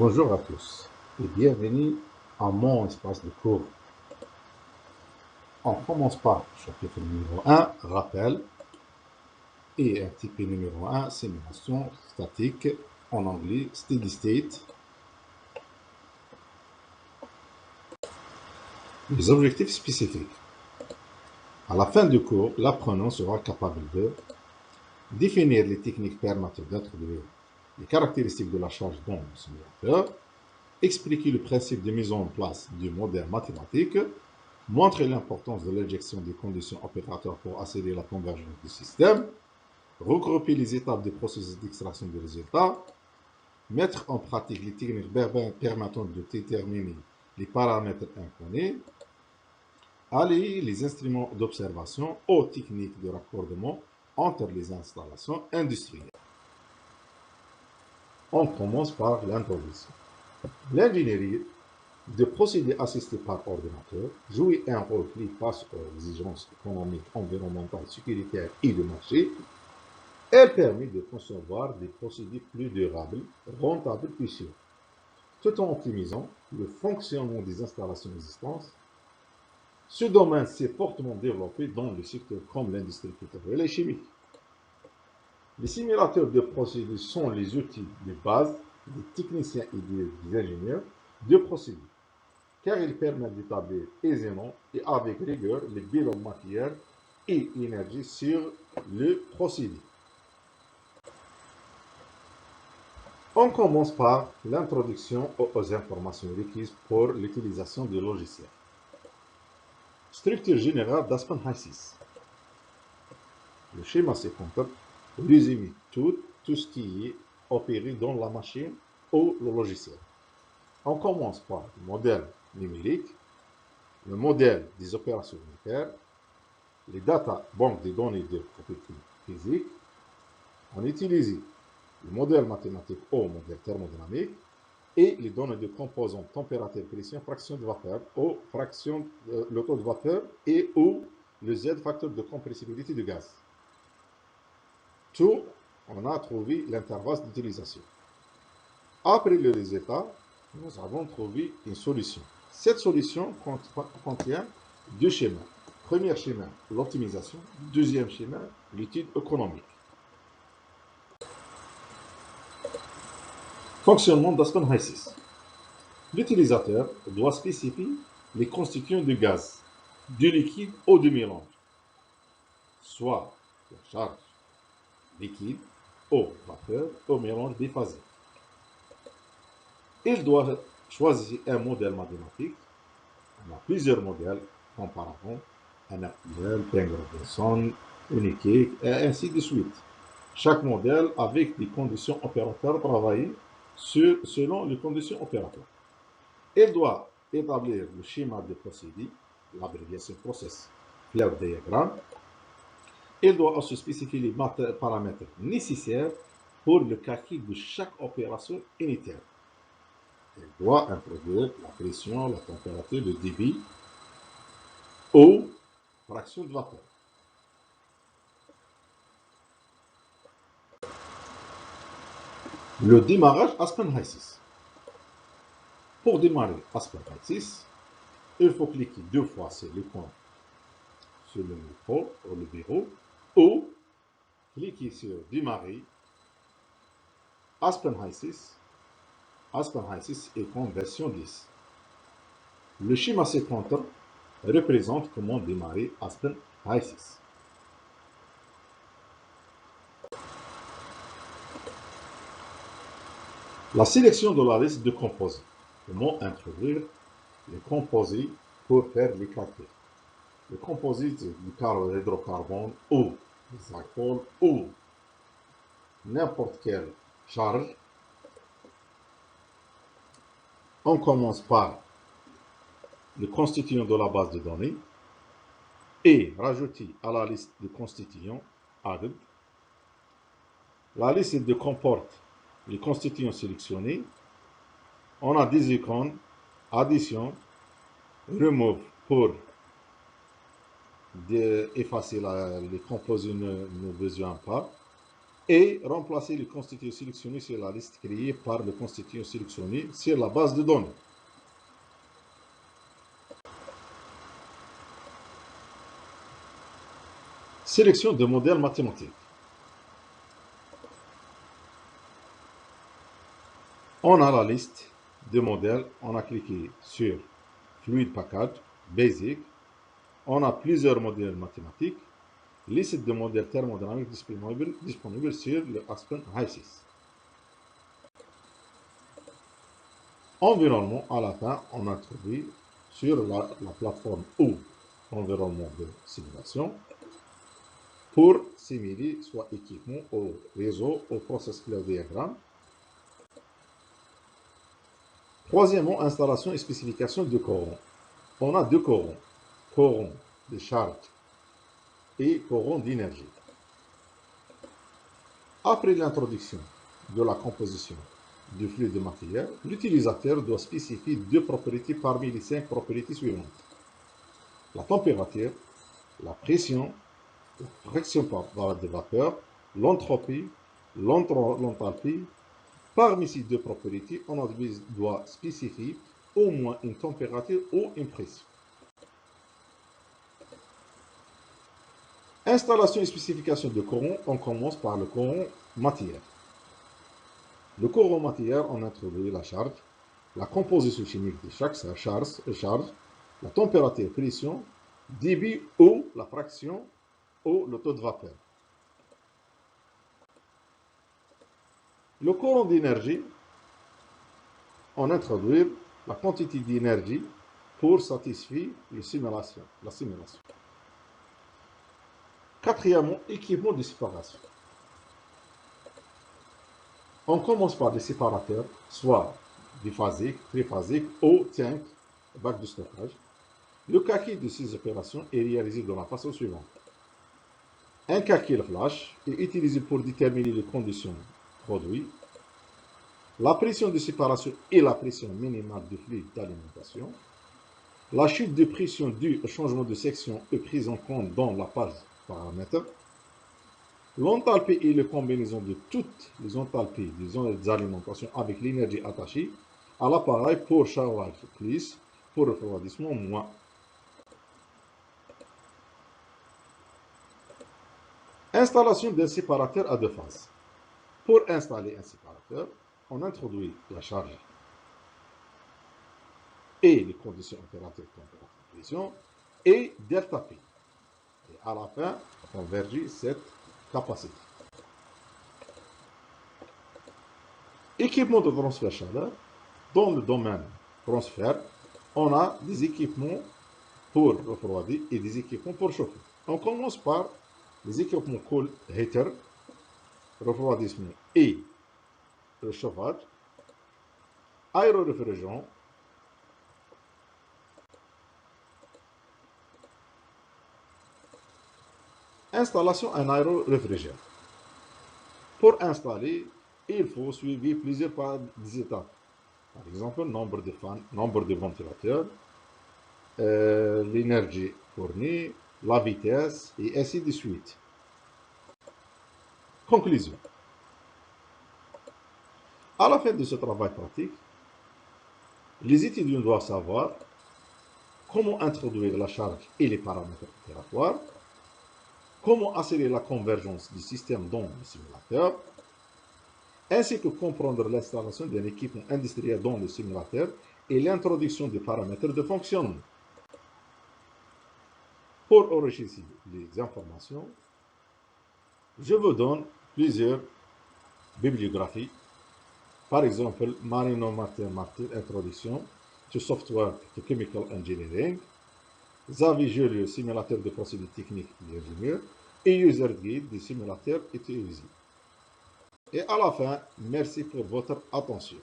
Bonjour à tous et bienvenue à mon espace de cours. On commence par le chapitre numéro 1, rappel, et article numéro 1, simulation statique, en anglais steady state. Les objectifs spécifiques. À la fin du cours, l'apprenant sera capable de définir les techniques permettant d'introduire les caractéristiques de la charge dans le simulateur, expliquer le principe de mise en place du modèle mathématique, montrer l'importance de l'injection des conditions opératoires pour assurer la convergence du système, regrouper les étapes du processus d'extraction des résultats, mettre en pratique les techniques permettant de déterminer les paramètres inconnus, allier les instruments d'observation aux techniques de raccordement entre les installations industrielles. On commence par l'introduction. L'ingénierie de procédés assistés par ordinateur jouer un rôle clé face aux exigences économiques, environnementales, sécuritaires et de marché. Elle permet de concevoir des procédés plus durables, rentables et sûrs, tout en optimisant le fonctionnement des installations existantes. Ce domaine s'est fortement développé dans le secteur comme l'industrie pétrolière et chimique. Les simulateurs de procédés sont les outils de base des techniciens et des ingénieurs de procédés, car ils permettent d'établir aisément et avec rigueur les bilans matière et énergie sur le procédé. On commence par l'introduction aux informations requises pour l'utilisation du logiciel. Structure générale d'Aspen High6. Le schéma ci-contre résume tout ce qui est opéré dans la machine ou le logiciel. On commence par le modèle numérique, le modèle des opérations unitaires, les data banques des données de propriété physique. On utilise le modèle mathématique ou modèle thermodynamique et les données de composants température, pression, fraction de vapeur ou fraction le taux de vapeur et ou le Z facteur de compressibilité du gaz. Tout, on a trouvé l'intervalle d'utilisation. Après le résultat, nous avons trouvé une solution. Cette solution contient deux schémas. Premier schéma, l'optimisation. Deuxième schéma, l'étude économique. Fonctionnement d'Aspen High6. L'utilisateur doit spécifier les constituants du gaz, du liquide ou du mélange, soit la charge liquide ou vapeur au mélange biphasique. Il doit choisir un modèle mathématique. On a plusieurs modèles comparables, NFPL, Penn-Robinson, Unique, et ainsi de suite. Chaque modèle avec des conditions opératoires travaillées selon les conditions opératoires. Il doit établir le schéma de procédé, l'abréviation process flow diagram. Il doit aussi spécifier les paramètres nécessaires pour le calcul de chaque opération unitaire. Il doit introduire la pression, la température, le débit ou fraction de vapeur. Le démarrage Aspen High6. Pour démarrer Aspen High6, il faut cliquer deux fois sur l'écran sur le micro ou le bureau ou cliquer sur démarrer Aspen High6. Aspen High6 écran version 10. Le schéma ci-contre représente comment démarrer Aspen High6. La sélection de la liste de composés. Comment introduire les composés pour faire les calculs. Le composé du hydrocarbone ou des alcools ou n'importe quelle charge. On commence par le constituant de la base de données et rajouter à la liste de constituants add. La liste comporte les constituants sélectionnés. On a des icônes, addition, remove pour effacer les composés ne besoin pas. et remplacer le constituant sélectionné sur la liste créée par le constituant sélectionné sur la base de données. Sélection de modèles mathématiques. On a la liste de modèles, on a cliqué sur Fluid Package, Basic, on a plusieurs modèles mathématiques, liste de modèles thermodynamiques disponibles sur le Aspen HYSYS. Environnement, à la fin, on introduit sur la plateforme ou environnement de simulation pour simuler soit équipement au réseau, au process flow diagramme. Troisièmement, installation et spécification de corons. On a deux corons, coron de charge et coron d'énergie. Après l'introduction de la composition du flux de matière, l'utilisateur doit spécifier deux propriétés parmi les 5 propriétés suivantes. La température, la pression, la fraction de vapeur, l'entropie, l'enthalpie. Parmi ces deux propriétés, on doit spécifier au moins une température ou une pression. Installation et spécification de coron, on commence par le coron matière. Le coron matière, on introduit la charge, la composition chimique de chaque charge, la température, pression, débit ou la fraction ou le taux de vapeur. Le courant d'énergie, on introduit la quantité d'énergie pour satisfaire la simulation. Quatrièmement, équipement de séparation. On commence par des séparateurs, soit biphasiques, triphasiques ou tank, bac de stockage. Le calcul de ces opérations est réalisé de la façon suivante. Un calcul flash est utilisé pour déterminer les conditions produits, la pression de séparation et la pression minimale du fluide d'alimentation. La chute de pression due au changement de section est prise en compte dans la page paramètres. L'enthalpie est la combinaison de toutes les enthalpies des alimentations avec l'énergie attachée à l'appareil pour chauffage plus, pour refroidissement moins. Installation d'un séparateur à deux phases. Pour installer un séparateur, on introduit la charge et les conditions opératives, température, pression et delta P. Et à la fin, on verrouille cette capacité. Équipement de transfert chaleur. Dans le domaine transfert, on a des équipements pour refroidir et des équipements pour chauffer. On commence par les équipements cool heater, refroidissement et chauffage, aéro-réfrigérant, installation en aéro-réfrigérant. Pour installer, il faut suivre plusieurs étapes. Par exemple, nombre de fans, nombre de ventilateurs, l'énergie fournie, la vitesse, et ainsi de suite. Conclusion. À la fin de ce travail pratique, les étudiants doivent savoir comment introduire la charge et les paramètres opératoires, comment assurer la convergence du système dans le simulateur, ainsi que comprendre l'installation d'un équipement industriel dans le simulateur et l'introduction des paramètres de fonctionnement. Pour enrichir les informations, je vous donne plusieurs bibliographies. Par exemple, Marino Martin, Introduction to Software to Chemical Engineering, Xavier Julius, Simulateur de procédures techniques d'ingénieur, et User Guide des simulateurs utilisés. Et à la fin, merci pour votre attention.